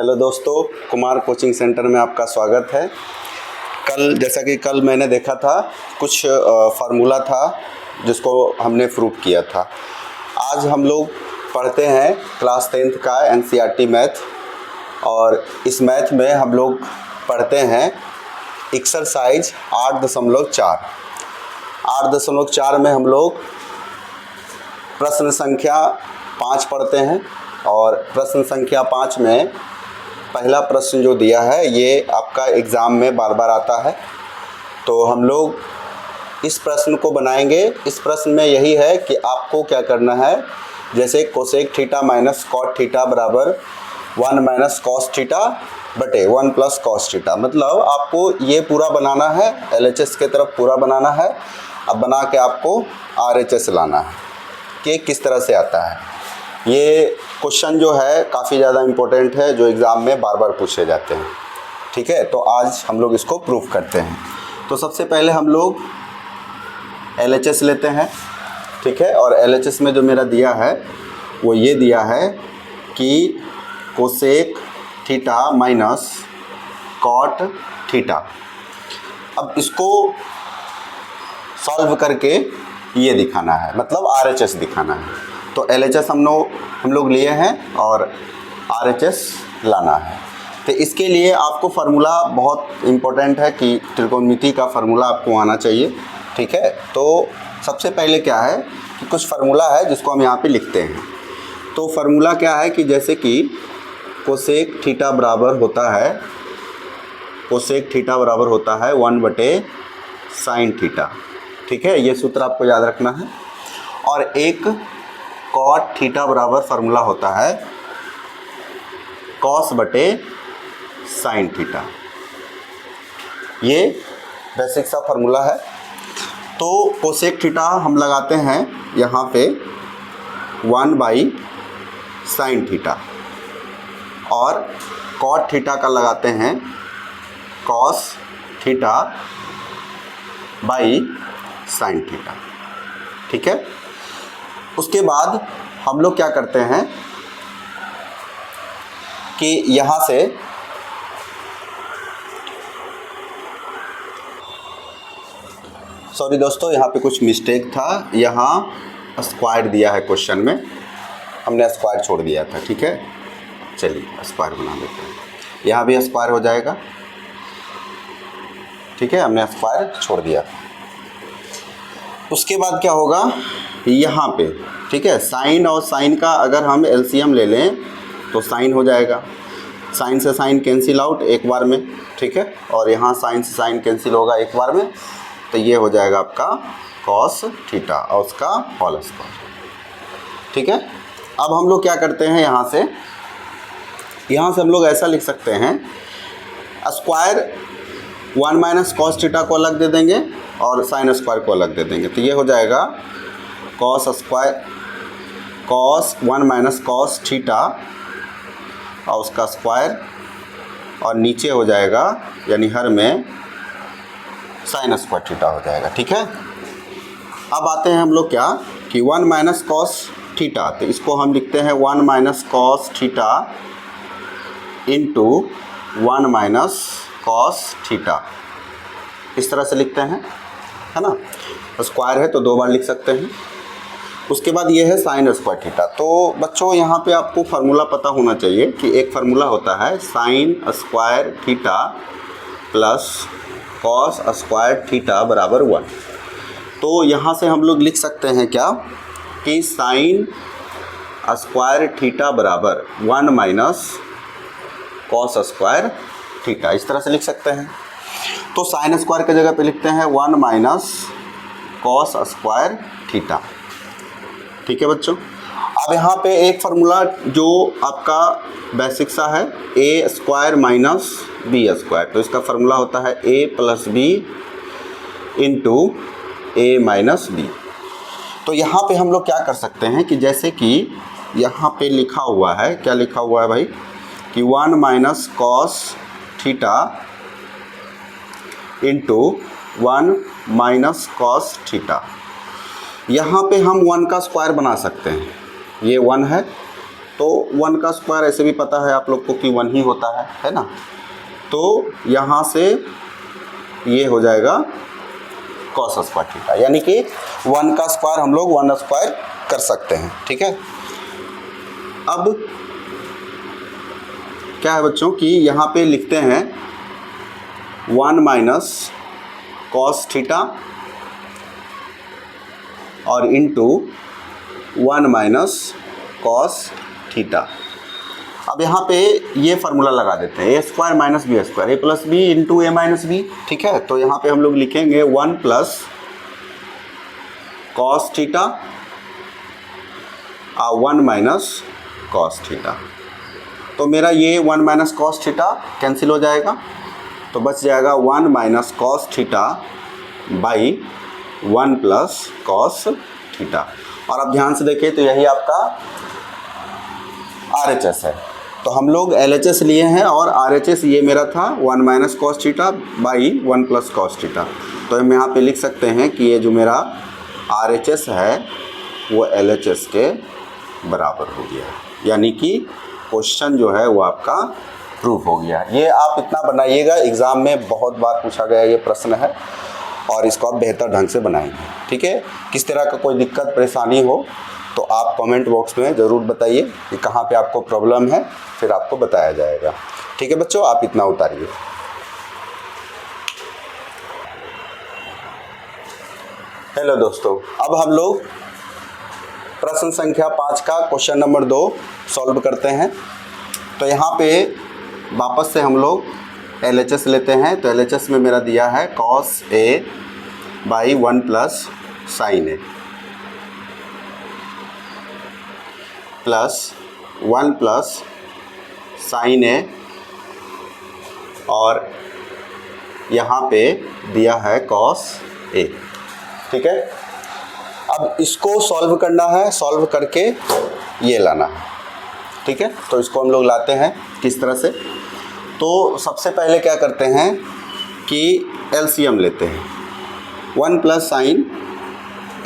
Hello दोस्तों, Kumar coaching centre में आपका स्वागत है। जैसा कि कल मैंने देखा था कुछ फार्मूला था जिसको हमने प्रूफ किया था। आज हम लोग पढ़ते हैं क्लास 10th का NCERT मैथ, और इस मैथ में हम लोग पढ़ते हैं एक्सरसाइज 8.4। 8.4 में हम लोग प्रश्न संख्या 5 पढ़ते हैं, और प्रश्न संख्या 5 में पहला प्रश्न जो दिया है ये आपका एग्ज़ाम में बार बार आता है। तो हम लोग इस प्रश्न को बनाएंगे। इस प्रश्न में यही है कि आपको क्या करना है, जैसे cosec theta minus cot theta बराबर 1 माइनस कॉस थीटा बटे 1 प्लस कॉस थीटा, मतलब आपको ये पूरा बनाना है, LHS के तरफ पूरा बनाना है। अब बना के आपको RHS लाना है कि किस तरह से आता है। ये क्वेश्चन जो है काफ़ी ज़्यादा इम्पोर्टेंट है, जो एग्ज़ाम में बार बार पूछे जाते हैं। ठीक है, तो आज हम लोग इसको प्रूफ करते हैं। तो सबसे पहले हम लोग LHS लेते हैं। ठीक है, और LHS में जो मेरा दिया है वो ये दिया है कि cosec theta minus cot theta. अब इसको सॉल्व करके ये दिखाना है, मतलब RHS दिखाना है। तो LHS हम लोग लिए हैं और RHS लाना है। तो इसके लिए आपको फार्मूला बहुत इम्पोर्टेंट है कि त्रिकोणमिति का फार्मूला आपको आना चाहिए। ठीक है, तो सबसे पहले क्या है कि कुछ फार्मूला है जिसको हम यहाँ पे लिखते हैं। तो फार्मूला क्या है कि जैसे कि कोसेक थीटा बराबर होता है, कोसेक थीटा बराबर होता है 1 बटे साइन थीटा। ठीक है, ये सूत्र आपको याद रखना है। और एक कॉट थीटा बराबर फार्मूला होता है कॉस बटे साइन थीटा। ये बेसिक सा फार्मूला है। तो कोसेक थीटा हम लगाते हैं यहाँ पे 1 बाई साइन थीटा, और कॉट थीटा का लगाते हैं cos theta by sine theta. ठीक है, उसके बाद हम लोग क्या करते हैं कि यहाँ से सॉरी दोस्तों, यहाँ पे कुछ मिस्टेक था। यहाँ स्क्वायर दिया है क्वेश्चन में, हमने स्क्वायर छोड़ दिया था। ठीक है, चलिए स्क्वायर बना देते हैं। यहाँ भी स्क्वायर हो जाएगा। ठीक है, हमने स्क्वायर छोड़ दिया। उसके बाद क्या होगा यहाँ पे, ठीक है, साइन और साइन का अगर हम LCM ले लें तो साइन हो जाएगा। साइन से साइन कैंसिल आउट एक बार में। ठीक है, और यहाँ साइन से साइन कैंसिल होगा एक बार में, तो ये हो जाएगा आपका कॉस थीटा और उसका होल स्क्वायर। ठीक है, अब हम लोग क्या करते हैं, यहाँ से हम लोग ऐसा लिख सकते हैं, स्क्वायर 1 माइनस कॉस थीटा को अलग दे देंगे और साइन स्क्वायर को अलग दे देंगे। तो ये हो जाएगा cos square, cos 1 minus cos theta और उसका स्क्वायर, और नीचे हो जाएगा यानी हर में साइन स्क्वायर थीटा हो जाएगा। ठीक है, अब आते हैं हम लोग क्या कि 1 माइनस कॉस थीटा, तो इसको हम लिखते हैं 1 minus cos theta into 1 minus cos theta. इस तरह से लिखते हैं, है ना। स्क्वायर है तो 2 बार लिख सकते हैं। उसके बाद ये है साइन स्क्वायर थीटा। तो बच्चों यहाँ पे आपको फार्मूला पता होना चाहिए कि एक फार्मूला होता है sine square theta plus cos square theta बराबर 1। तो यहाँ से हम लोग लिख सकते हैं क्या कि साइन स्क्वायर थीटा बराबर 1 माइनस कॉस स्क्वायर थीटा, इस तरह से लिख सकते हैं। तो साइन स्क्वायर की जगह पे लिखते हैं 1 माइनस कॉस स्क्वायर थीटा। ठीक है बच्चों, अब यहाँ पे एक फार्मूला जो आपका बेसिक सा है, A square minus B square. तो इसका फार्मूला होता है a plus B into A minus B. तो यहाँ पे हम लोग क्या कर सकते हैं कि जैसे कि यहाँ पे लिखा हुआ है, क्या लिखा हुआ है भाई, कि 1 minus cos theta into 1 minus cos theta. यहाँ पे हम 1 का स्क्वायर बना सकते हैं, ये 1 है तो 1 का स्क्वायर ऐसे भी पता है आप लोग को कि 1 ही होता है ना। तो यहाँ से ये हो जाएगा कॉस स्क्वायर थीटा, यानी कि 1 का स्क्वायर हम लोग 1 स्क्वायर कर सकते हैं, ठीक है। अब क्या है बच्चों कि यहाँ पे लिखते हैं 1 माइनस कॉस थीटा और इंटू 1 माइनस कॉस थीटा। अब यहाँ पे ये फार्मूला लगा देते हैं, ए square minus B square, A plus B into A minus B, ठीक है। तो यहाँ पे हम लोग लिखेंगे 1 प्लस कॉस थीटा और 1 माइनस कॉस थीटा। तो मेरा ये 1 माइनस कॉस थीटा कैंसिल हो जाएगा, तो बच जाएगा 1 minus cos theta by 1 plus cos theta. और अब ध्यान से देखिए तो यही आपका RHS है। तो हम लोग LHS लिए हैं और RHS ये मेरा था 1 minus cos theta by 1 plus cos theta. तो हम यहाँ पे लिख सकते हैं कि ये जो मेरा RHS है वो LHS के बराबर हो गया, यानी कि क्वेश्चन जो है वो आपका प्रूफ हो गया। ये आप इतना बनाइएगा, एग्ज़ाम में बहुत बार पूछा गया ये प्रश्न है और इसको आप बेहतर ढंग से बनाएंगे, ठीक है। किस तरह का कोई दिक्कत परेशानी हो तो आप कमेंट बॉक्स में ज़रूर बताइए कि कहाँ पे आपको प्रॉब्लम है, फिर आपको बताया जाएगा, ठीक है बच्चों। आप इतना उतारिए। हेलो दोस्तों, अब हम लोग प्रश्न संख्या 5 का क्वेश्चन नंबर 2 सॉल्व करते हैं। तो यहाँ पे वापस से हम लोग LHS लेते हैं। तो LHS में मेरा दिया है cos A by 1 plus sign A plus 1 plus sign A, और यहाँ पे दिया है cos A, ठीक है। अब इसको सॉल्व करना है, सॉल्व करके ये लाना है, ठीक है। तो इसको हम लोग लाते हैं किस तरह से। तो सबसे पहले क्या करते हैं कि LCM लेते हैं, 1 plus sign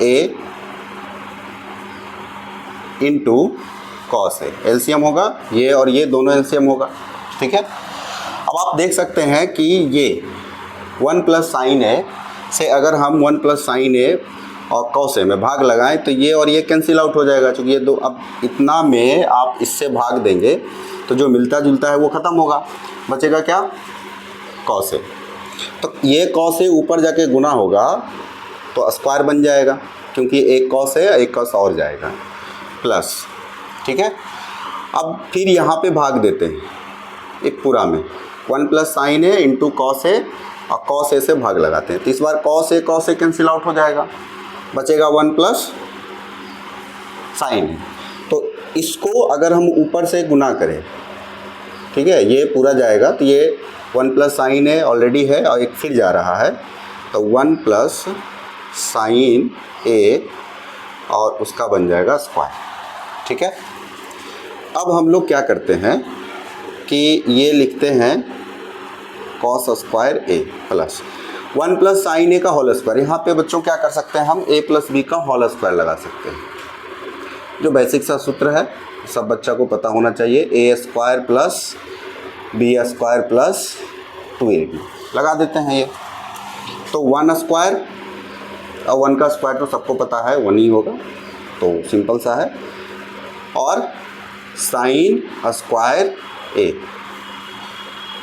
A into cos A। LCM होगा ये और ये दोनों LCM होगा, ठीक है। अब आप देख सकते हैं कि ये 1 प्लस साइन A से अगर हम 1 प्लस साइन A और कॉस A में भाग लगाएं तो ये और ये कैंसिल आउट हो जाएगा, क्योंकि ये दो, अब इतना में आप इससे भाग देंगे तो जो मिलता जुलता है वो ख़त्म होगा, बचेगा क्या, कॉस A। तो ये कॉस A ऊपर जाके गुना होगा तो स्क्वायर बन जाएगा, क्योंकि एक कॉस A एक कॉस और जाएगा प्लस, ठीक है। अब फिर यहाँ पे भाग देते हैं एक पूरा में, 1 plus sign A into cos A और कॉस A से भाग लगाते हैं। तो इस बार कॉस A कैंसिल आउट हो जाएगा, बचेगा 1 प्लस साइन A। तो इसको अगर हम ऊपर से गुना करें, ठीक है, ये पूरा जाएगा तो ये 1 प्लस साइन A ऑलरेडी है और एक फिर जा रहा है, तो 1 प्लस साइन A और उसका बन जाएगा स्क्वायर, ठीक है। अब हम लोग क्या करते हैं कि ये लिखते हैं cos square A plus 1 plus sign A का होल स्क्वायर। यहाँ पे बच्चों क्या कर सकते हैं, हम A प्लस बी का होल स्क्वायर लगा सकते हैं, जो बेसिक सा सूत्र है, सब बच्चा को पता होना चाहिए। A square plus B square plus 2AB लगा देते हैं ये। तो 1 स्क्वायर और 1 का स्क्वायर तो सबको पता है 1 ही होगा, तो सिंपल सा है। और sine square A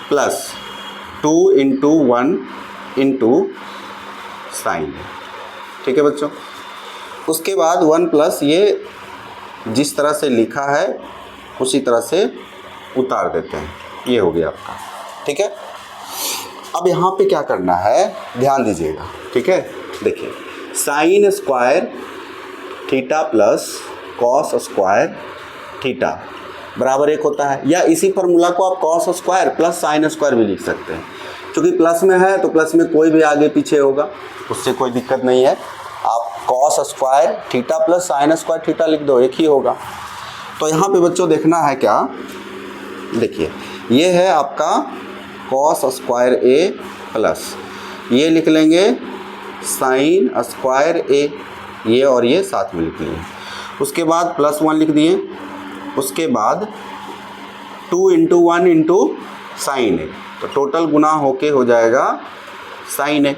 plus 2 into 1 into sine, ठीक है बच्चों। उसके बाद 1 प्लस ये जिस तरह से लिखा है उसी तरह से उतार देते हैं, ये हो गया आपका, ठीक है। अब यहाँ पे क्या करना है, ध्यान दीजिएगा, ठीक है। देखिए sine square theta plus cos square theta बराबर 1 होता है, या इसी फार्मूला को आप cos square plus sine square भी लिख सकते हैं। क्योंकि प्लस में है तो प्लस में कोई भी आगे पीछे होगा, उससे कोई दिक्कत नहीं है। आप cos square theta plus sine square theta लिख दो, एक ही होगा। तो यहाँ पे बच्चों देखना है क्या, देखिए ये है आपका कॉस स्क्वायर A प्लस ये लिख लेंगे साइन स्क्वायर A, ये और ये साथ में लिख लिए। उसके बाद +1 लिख दिए उसके बाद 2 इंटू 1 इंटू साइन ए, तो टोटल गुना होके हो जाएगा साइन ए।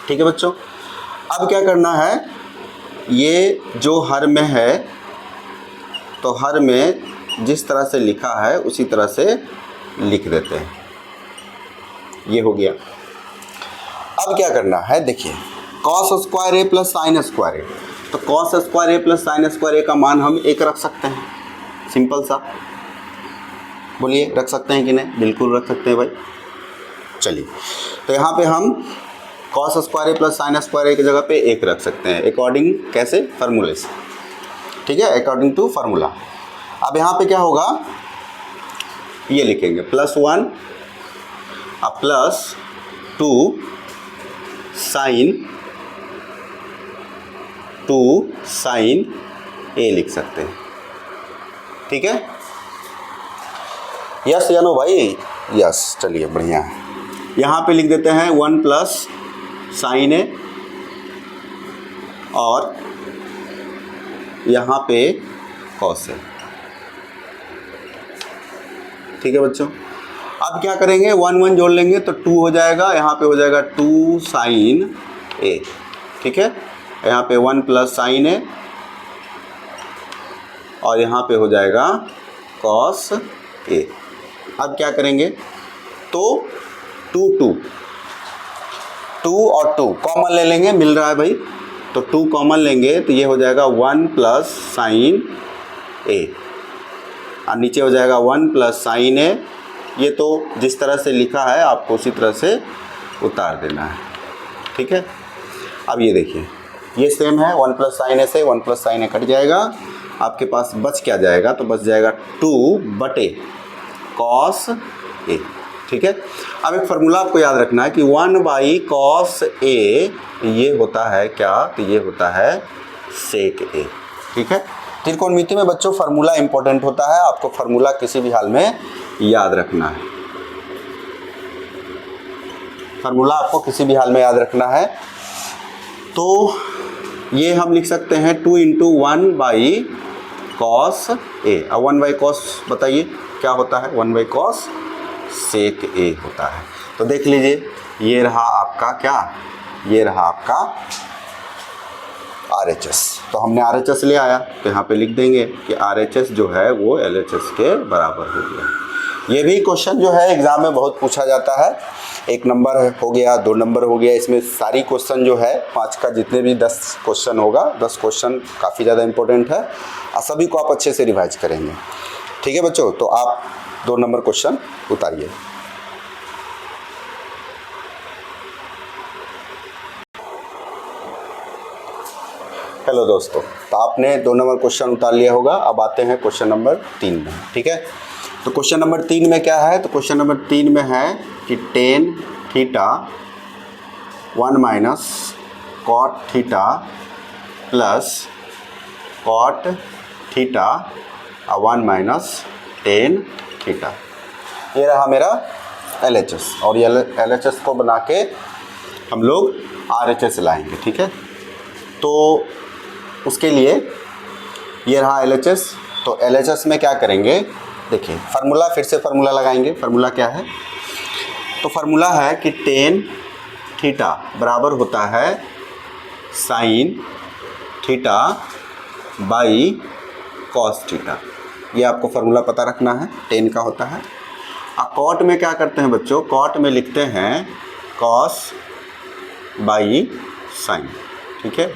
ठीक है बच्चों, अब क्या करना है, ये जो हर में है तो हर में जिस तरह से लिखा है उसी तरह से लिख देते हैं, ये हो गया। अब क्या करना है, देखिए कॉस स्क्वायर ए प्लस साइन स्क्वायर ए, तो कॉस स्क्वायर ए प्लस साइन स्क्वायर ए का मान हम 1 रख सकते हैं, सिंपल सा। बोलिए रख सकते हैं कि नहीं? बिल्कुल रख सकते हैं भाई। चलिए, तो यहाँ पे हम कॉस स्क्वायर ए प्लस साइन स्क्वायर ए की जगह पे 1 रख सकते हैं, अकॉर्डिंग कैसे, फार्मूले से। ठीक है, अकॉर्डिंग टू फार्मूला। अब यहाँ पे क्या होगा, ये लिखेंगे +1 अब +2 साइन ए लिख सकते हैं। ठीक है, यस या नो भाई? यस, चलिए बढ़िया है। यहाँ पे लिख देते हैं 1 प्लस साइन ए और यहाँ पे कॉस ए। ठीक है बच्चों, अब क्या करेंगे, 1 1 जोड़ लेंगे तो 2 हो जाएगा, यहाँ पे हो जाएगा 2 साइन ए। ठीक है, यहाँ पे 1 प्लस साइन ए और यहाँ पे हो जाएगा कॉस ए। अब क्या करेंगे, तो 2 और 2 कॉमन ले लेंगे, मिल रहा है भाई, तो 2 कॉमन लेंगे तो ये हो जाएगा 1 प्लस साइन ए और नीचे हो जाएगा 1 प्लस साइन ए। ये तो जिस तरह से लिखा है आपको उसी तरह से उतार देना है। ठीक है, अब ये देखिए ये सेम है, 1 प्लस साइन ए से 1 प्लस साइन ए कट जाएगा, आपके पास बच क्या जाएगा, तो बच जाएगा 2 बटे कॉस ए। ठीक है, अब एक फार्मूला आपको याद रखना है कि 1 बाई कॉस ए ये होता है क्या, तो ये होता है सेक ए। ठीक है, त्रिकोणमिति में बच्चों फार्मूला इंपॉर्टेंट होता है, आपको फार्मूला किसी भी हाल में याद रखना है, फार्मूला आपको किसी भी हाल में याद रखना है। तो ये हम लिख सकते हैं 2 इंटू 1 बाई कॉस ए। अब 1 बाई कॉस बताइए क्या होता है, 1 बाई कॉस सेक ए होता है। तो देख लीजिए, ये रहा आपका क्या, ये रहा आपका RHS। तो हमने RHS ले आया, तो यहाँ पे लिख देंगे कि RHS जो है वो LHS के बराबर हो गया। ये भी क्वेश्चन जो है एग्ज़ाम में बहुत पूछा जाता है, 1 नंबर हो गया, 2 नंबर हो गया, इसमें सारी क्वेश्चन जो है 5 का जितने भी 10 क्वेश्चन होगा, 10 क्वेश्चन काफ़ी ज़्यादा इंपॉर्टेंट है और सभी को आप अच्छे से रिवाइज करेंगे। ठीक है बच्चों, तो आप 2 नंबर क्वेश्चन उतारिए। हेलो दोस्तों, तो आपने 2 नंबर क्वेश्चन उतार लिया होगा। अब आते हैं क्वेश्चन नंबर 3 में। ठीक है, तो क्वेश्चन नंबर 3 में क्या है, तो क्वेश्चन नंबर 3 में है कि tan theta 1 minus cot theta plus cot theta 1 minus tan theta. ये रहा मेरा LHS और ये LHS को बना के हम लोग RHS लाएंगे। ठीक है, तो उसके लिए ये रहा LHS। तो LHS में क्या करेंगे, देखिए फार्मूला, फिर से फार्मूला लगाएंगे। फार्मूला क्या है, तो फार्मूला है कि टेन थीटा बराबर होता है sine theta by cos theta. ये आपको फार्मूला पता रखना है, टेन का होता है। अब कॉट में क्या करते हैं बच्चों, कॉट में लिखते हैं कॉस बाई साइन। ठीक है,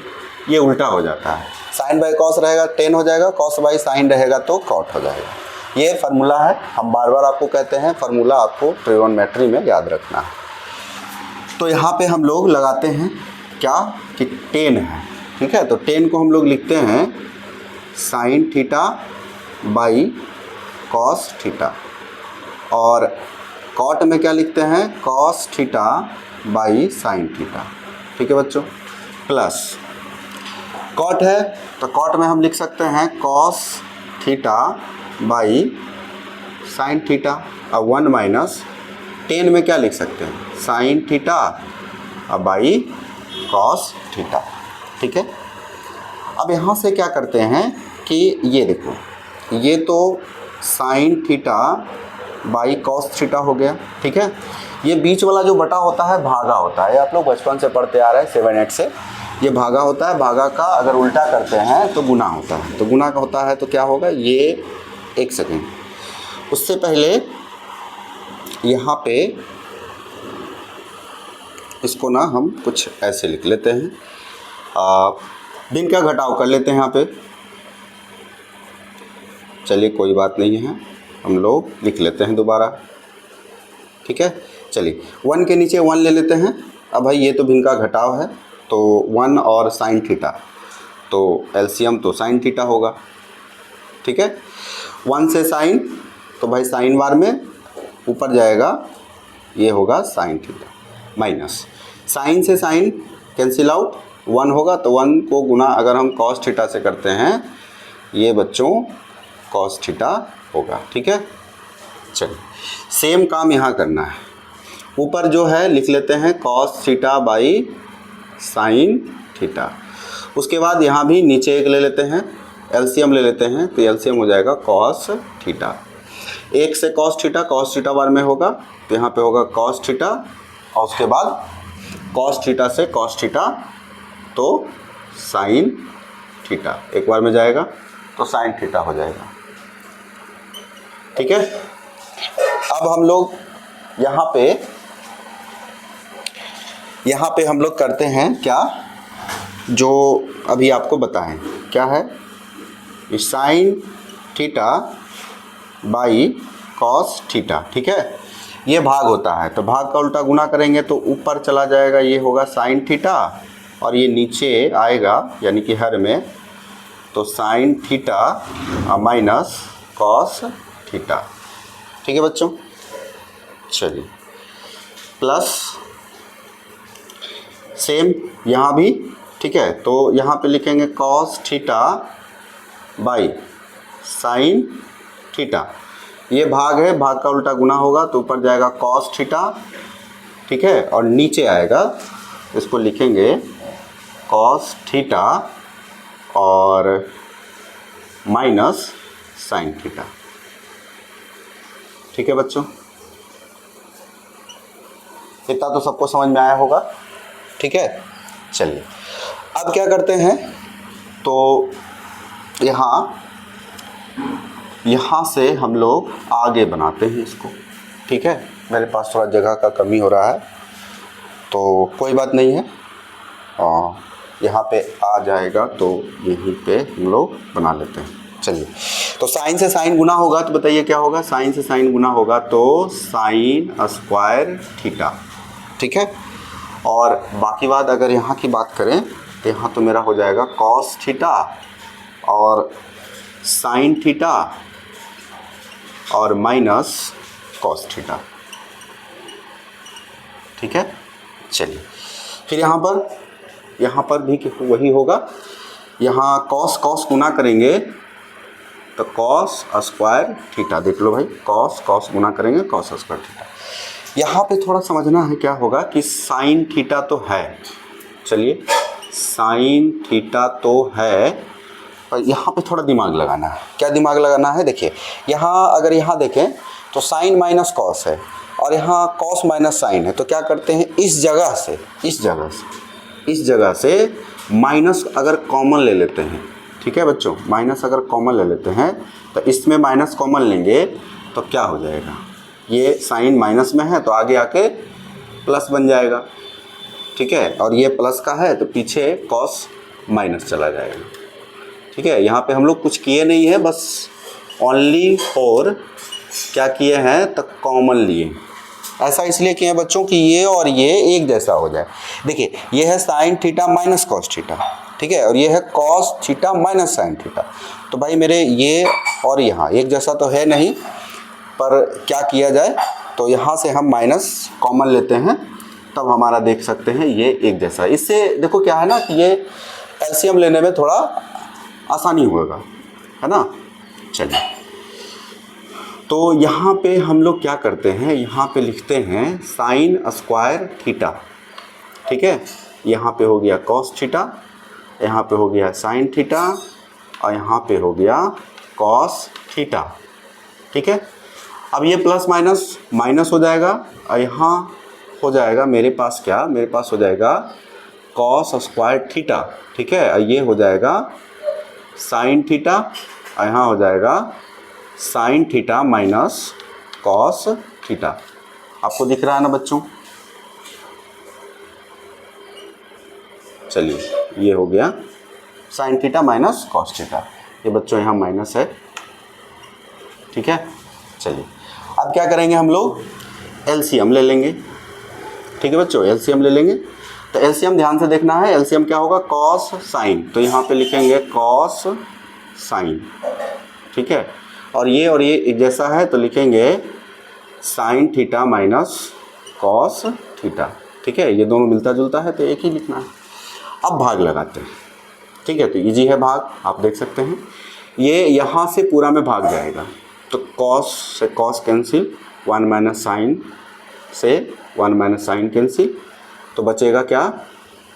ये उल्टा हो जाता है, साइन बाई कॉस रहेगा 10 हो जाएगा, कॉस बाई साइन रहेगा तो कॉट हो जाएगा। ये फार्मूला है, हम बार बार आपको कहते हैं फार्मूला आपको ट्रिगोनोमेट्री में याद रखना है। तो यहाँ पे हम लोग लगाते हैं क्या कि 10 है। ठीक है, तो 10 को हम लोग लिखते हैं sine theta by cos theta और कॉट में क्या लिखते हैं, cos theta by sine theta. ठीक है बच्चों, प्लस कॉट है तो कॉट में हम लिख सकते हैं cos theta by sine theta और 1 माइनस 10 में क्या लिख सकते हैं, साइन थीटा और बाई कॉस थीटा। ठीक है, अब यहाँ से क्या करते हैं कि ये देखो, ये तो sine theta by cos theta हो गया, ठीक है। ये बीच वाला जो बटा होता है भागा होता है, ये आप लोग बचपन से पढ़ते आ रहे हैं 7-8 से। ये भागा होता है, भागा का अगर उल्टा करते हैं तो गुना होता है, तो गुना का होता है तो क्या होगा, ये 1 सेकेंड, उससे पहले यहाँ पे इसको ना हम कुछ ऐसे लिख लेते हैं, भिन्न का घटाव कर लेते हैं यहाँ पे। चलिए कोई बात नहीं है, हम लोग लिख लेते हैं दोबारा, ठीक है। चलिए 1 के नीचे 1 ले लेते हैं। अब भाई ये तो भिन्न का घटाव है, तो 1 और साइन थीटा, तो एलसीएम तो साइन थीटा होगा, ठीक है। 1 से साइन, तो भाई साइन बार में ऊपर जाएगा, ये होगा साइन थीटा, माइनस साइन से साइन कैंसिल आउट, 1 होगा, तो 1 को गुना अगर हम कॉस थीटा से करते हैं, ये बच्चों कॉस थीटा होगा, ठीक है। चलिए सेम काम यहाँ करना है, ऊपर जो है लिख लेते हैं cos theta by sine theta. उसके बाद यहाँ भी नीचे एक ले लेते हैं, एलसीएम ले लेते हैं, तो एलसीएम हो जाएगा कॉस थीटा। 1 से कॉस थीटा बार में होगा, तो यहाँ पे होगा कॉस थीटा, और उसके बाद कॉस थीटा से कॉस थीटा, तो साइन थीटा एक बार में जाएगा, तो साइन थीटा हो जाएगा, ठीक है। अब हम लोग यहाँ पे हम लोग करते हैं क्या, जो अभी आपको बताएं क्या है, sine theta by cos theta, ठीक है। ये भाग होता है, तो भाग का उल्टा गुना करेंगे तो ऊपर चला जाएगा, ये होगा साइन थीटा, और ये नीचे आएगा यानी कि हर में, तो sign theta minus cos theta, ठीक है बच्चों। चलिए प्लस सेम यहाँ भी, ठीक है, तो यहाँ पे लिखेंगे cos theta by sine theta, ये भाग है, भाग का उल्टा गुना होगा, तो ऊपर जाएगा कॉस थीटा, ठीक है, और नीचे आएगा, इसको लिखेंगे कॉस थीटा और माइनस साइन थीटा, ठीक है बच्चों। इतना तो सबको समझ में आया होगा, ठीक है। चलिए अब क्या करते हैं, तो यहाँ से हम लोग आगे बनाते हैं इसको, ठीक है। मेरे पास थोड़ा जगह का कमी हो रहा है, तो कोई बात नहीं है, यहाँ पे आ जाएगा, तो यहीं पे हम लोग बना लेते हैं। चलिए, तो साइन से साइन गुना होगा, तो बताइए क्या होगा, साइन से साइन गुना होगा तो साइन स्क्वायर थीटा, ठीक है। और बाकी बात अगर यहाँ की बात करें, तो यहाँ तो मेरा हो जाएगा कॉस थीटा और साइन थीटा और माइनस कॉस थीटा, ठीक है। चलिए फिर यहाँ पर भी वही होगा, यहाँ कॉस गुना करेंगे तो कॉस स्क्वायर थीटा, देख लो भाई, कॉस गुना करेंगे कॉस स्क्वायर थीटा। यहाँ पे थोड़ा समझना है क्या होगा कि साइन थीटा तो है, चलिए साइन थीटा तो है, और यहाँ पे थोड़ा दिमाग लगाना है। क्या दिमाग लगाना है, देखिए अगर यहाँ देखें तो साइन माइनस कॉस है, और यहाँ कॉस माइनस साइन है, तो क्या करते हैं, इस जगह से माइनस अगर कॉमन ले लेते हैं, ठीक है बच्चों, माइनस अगर कॉमन ले लेते हैं, तो इसमें माइनस कॉमन लेंगे तो क्या हो जाएगा, ये साइन माइनस में है तो आगे आके प्लस बन जाएगा, ठीक है, और ये प्लस का है तो पीछे कॉस माइनस चला जाएगा, ठीक है। यहाँ पे हम लोग कुछ किए नहीं है, बस ओनली फॉर क्या किए हैं, तो कॉमन लिए। ऐसा इसलिए किए हैं बच्चों कि ये और ये एक जैसा हो जाए। देखिए ये है sign theta minus cos theta, ठीक है, और ये है cos theta minus sine theta, तो भाई मेरे ये और यहाँ एक जैसा तो है नहीं, पर क्या किया जाए, तो यहाँ से हम माइनस कॉमन लेते हैं, तब हमारा देख सकते हैं ये एक जैसा। इससे देखो क्या है ना कि ये एलसीएम लेने में थोड़ा आसानी होगा, है ना। चलिए, तो यहाँ पे हम लोग क्या करते हैं, यहाँ पे लिखते हैं साइन स्क्वायर थीटा, ठीक है, यहाँ पे हो गया कॉस थीटा, यहाँ पे हो गया साइन थीटा, और यहाँ पे हो गया कॉस थीटा। ठीक है, अब ये प्लस माइनस माइनस हो जाएगा और यहाँ हो जाएगा मेरे पास क्या, मेरे पास हो जाएगा कॉस स्क्वायर थीटा। ठीक है, और ये हो जाएगा साइन थीटा और यहाँ हो जाएगा sign theta minus cos theta. आपको दिख रहा है ना बच्चों? चलिए, ये हो गया sign theta minus cos theta. ये बच्चों यहाँ माइनस है। ठीक है, चलिए अब क्या करेंगे हम लोग, एलसीएम ले लेंगे। ठीक है बच्चों, एलसीएम ले लेंगे। तो एलसीएम ध्यान से देखना है, एलसीएम क्या होगा, कॉस साइन। तो यहाँ पे लिखेंगे कॉस साइन। ठीक है, और ये एक जैसा है तो लिखेंगे sign theta minus cos theta. ठीक है, ये दोनों मिलता जुलता है तो एक ही लिखना है। अब भाग लगाते हैं। ठीक है, तो इजी है भाग, आप देख सकते हैं। ये यहाँ से पूरा में भाग जाएगा तो कॉस से कॉस कैंसिल, 1 माइनस साइन से 1 माइनस साइन कैंसिल, तो बचेगा क्या,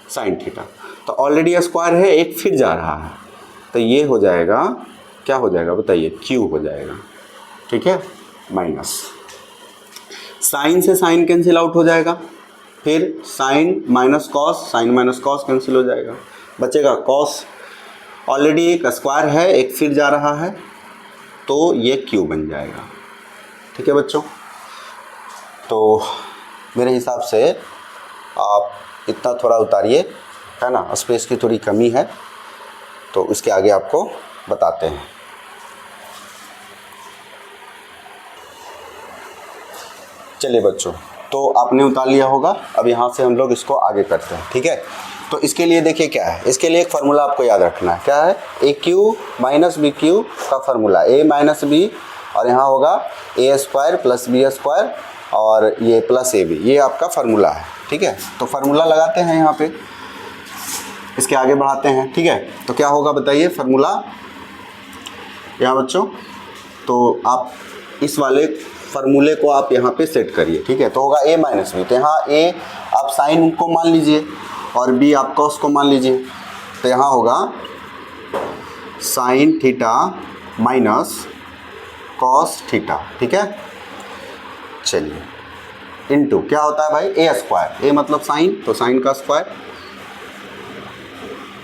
साइन थीटा। तो ऑलरेडी स्क्वायर है, एक फिर जा रहा है तो ये हो जाएगा, क्या हो जाएगा बताइए, क्यू हो जाएगा। ठीक है, माइनस साइन से साइन कैंसिल आउट हो जाएगा, फिर sine minus cos, sine minus cos cancel हो जाएगा, बचेगा कॉस। ऑलरेडी एक स्क्वायर है, एक फिर जा रहा है तो ये क्यू बन जाएगा। ठीक है बच्चों, तो मेरे हिसाब से आप इतना थोड़ा उतारिए, है ना, स्पेस की थोड़ी कमी है तो इसके आगे आपको बताते हैं। चलिए बच्चों, तो आपने उतार लिया होगा। अब यहाँ से हम लोग इसको आगे करते हैं। ठीक है, तो इसके लिए देखिए क्या है, इसके लिए एक फार्मूला आपको याद रखना है। क्या है, ए क्यू माइनस बी क्यू का फार्मूला, ए माइनस बी, और यहाँ होगा ए स्क्वायर प्लस बी स्क्वायर और ये प्लस ए बी, ये आपका फार्मूला है। ठीक है, तो फार्मूला लगाते हैं यहाँ पे, इसके आगे बढ़ाते हैं। ठीक है, तो क्या होगा बताइए फार्मूला यहाँ बच्चों, तो आप इस वाले फार्मूले को आप यहाँ पे सेट करिए। ठीक है, तो होगा ए माइनस बी, तो यहाँ ए आप साइन को मान लीजिए और बी आप कॉस को मान लीजिए, तो यहाँ होगा sign theta minus cos theta. ठीक है, चलिए, इनटू क्या होता है भाई, ए स्क्वायर, ए मतलब साइन, तो साइन का स्क्वायर,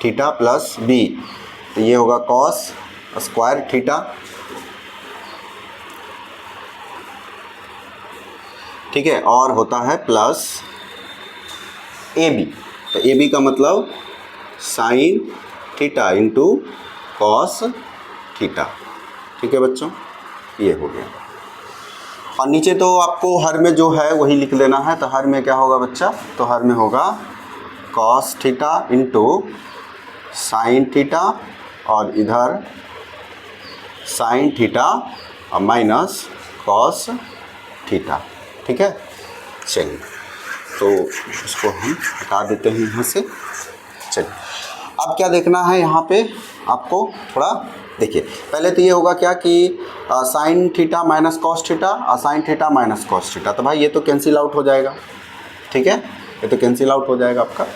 थीटा प्लस बी, तो ये होगा कॉस स्क्वायर थीटा। ठीक है, और होता है प्लस ए बी, तो ए बी का मतलब sign theta into cos theta. ठीक है बच्चों, ये हो गया। और नीचे तो आपको हर में जो है वही लिख लेना है। तो हर में क्या होगा बच्चा, तो हर में होगा cos theta into sine theta और इधर साइन थीटा और माइनस कॉस थीटा। ठीक है, चलिए, तो इसको हम हटा देते हैं यहाँ से। चलिए, अब क्या देखना है यहाँ पे आपको, थोड़ा देखिए। पहले तो ये होगा क्या कि sine theta minus cos theta और sine theta minus cos theta, तो भाई ये तो कैंसिल आउट हो जाएगा। ठीक है, ये तो कैंसिल आउट हो जाएगा आपका,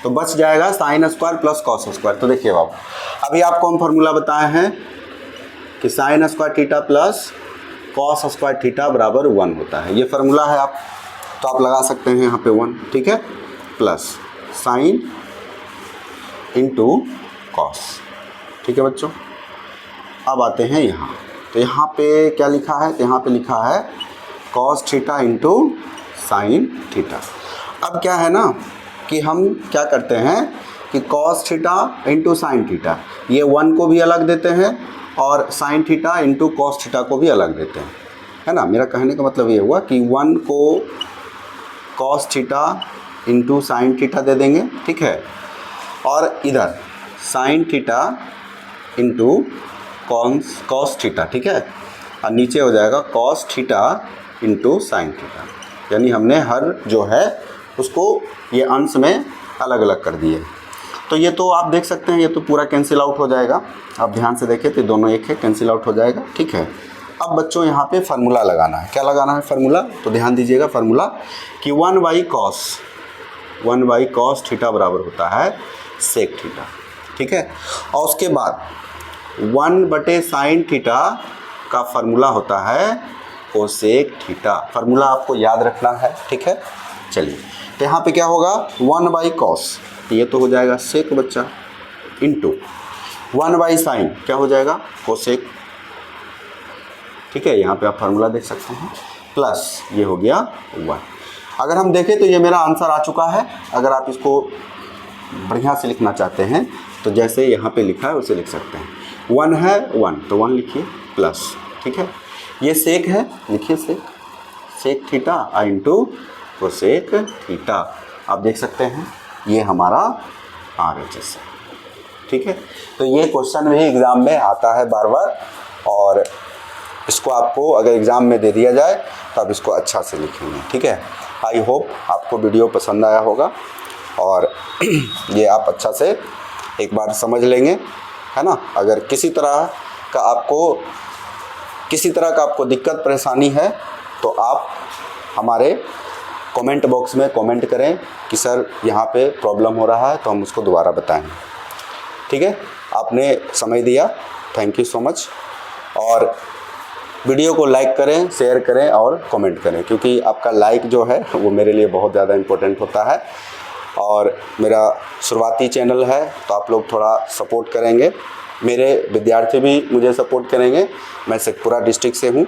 तो बच जाएगा sine square plus cos square. तो देखिए बाबू, अभी आपको हम फार्मूला बताए हैं कि sine square theta plus cos square theta बराबर 1 होता है। ये फार्मूला है, आप तो आप लगा सकते हैं यहाँ पे 1। ठीक है, प्लस साइन इंटू कॉस। ठीक है बच्चों, अब आते हैं यहाँ, तो यहाँ पे क्या लिखा है, तो यहाँ पे लिखा है cos theta into sine theta. अब क्या है ना कि हम क्या करते हैं कि cos theta into sine theta, ये 1 को भी अलग देते हैं और sine theta into cos theta को भी अलग देते हैं, है ना। मेरा कहने का मतलब ये हुआ कि 1 को cos theta into sine theta दे देंगे। ठीक है, और इधर sine theta into cos theta. ठीक है, और नीचे हो जाएगा cos theta into sine theta, यानी हमने हर जो है उसको ये अंश में अलग अलग कर दिए। तो ये तो आप देख सकते हैं, ये तो पूरा कैंसिल आउट हो जाएगा। आप ध्यान से देखें तो दोनों एक है, कैंसिल आउट हो जाएगा। ठीक है, अब बच्चों यहाँ पे फार्मूला लगाना है। क्या लगाना है फार्मूला, तो ध्यान दीजिएगा फार्मूला कि 1 बाई कॉस थीटा बराबर होता है सेक थीटा। ठीक है, और उसके बाद 1/sin थीटा का फार्मूला होता है कोसेक थीटा। फार्मूला आपको याद रखना है, ठीक है। चलिए, तो यहाँ पे क्या होगा 1/cos, ये तो हो जाएगा सेक बच्चा, इंटू 1/sin क्या हो जाएगा कोसेक, ठीक है। यहाँ पे आप फार्मूला देख सकते हैं, प्लस ये हो गया 1। अगर हम देखें तो ये मेरा आंसर आ चुका है। अगर आप इसको बढ़िया से लिखना चाहते हैं तो जैसे यहाँ पे लिखा है उसे लिख सकते हैं। 1 है 1 तो 1 लिखिए प्लस, ठीक है। ये सेक है, लिखिए sec theta into cosec theta. आप देख सकते हैं ये हमारा RHS है, ठीक है। तो ये क्वेश्चन भी एग्ज़ाम में आता है बार बार, और इसको आपको अगर एग्ज़ाम में दे दिया जाए तो आप इसको अच्छा से लिखेंगे, ठीक है। आई होप आपको वीडियो पसंद आया होगा और ये आप अच्छा से एक बार समझ लेंगे, है ना। अगर किसी तरह का आपको दिक्कत परेशानी है तो आप हमारे कमेंट बॉक्स में कमेंट करें कि सर यहाँ पे प्रॉब्लम हो रहा है, तो हम उसको दोबारा बताएं, ठीक है। आपने समय दिया, थैंक यू सो मच। और वीडियो को लाइक करें, शेयर करें और कमेंट करें, क्योंकि आपका लाइक जो है वो मेरे लिए बहुत ज़्यादा इम्पोर्टेंट होता है। और मेरा शुरुआती चैनल है तो आप लोग थोड़ा सपोर्ट करेंगे, मेरे विद्यार्थी भी मुझे सपोर्ट करेंगे। मैं शेखपुरा डिस्ट्रिक्ट से हूँ,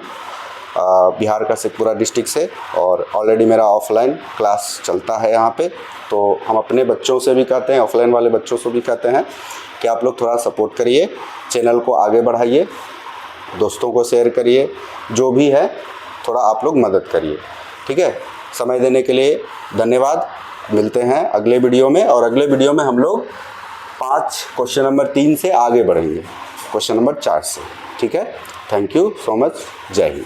बिहार का शेखपुरा डिस्ट्रिक्ट से, और ऑलरेडी मेरा ऑफलाइन क्लास चलता है यहाँ पे। तो हम अपने बच्चों से भी कहते हैं, ऑफलाइन वाले बच्चों से भी कहते हैं कि आप लोग थोड़ा सपोर्ट करिए, चैनल को आगे बढ़ाइए, दोस्तों को शेयर करिए, जो भी है थोड़ा आप लोग मदद करिए, ठीक है। समय देने के लिए धन्यवाद। मिलते हैं अगले वीडियो में, और अगले वीडियो में हम लोग 5 क्वेश्चन नंबर 3 से आगे बढ़ेंगे, क्वेश्चन नंबर 4 से, ठीक है। थैंक यू सो मच, जय हिंद।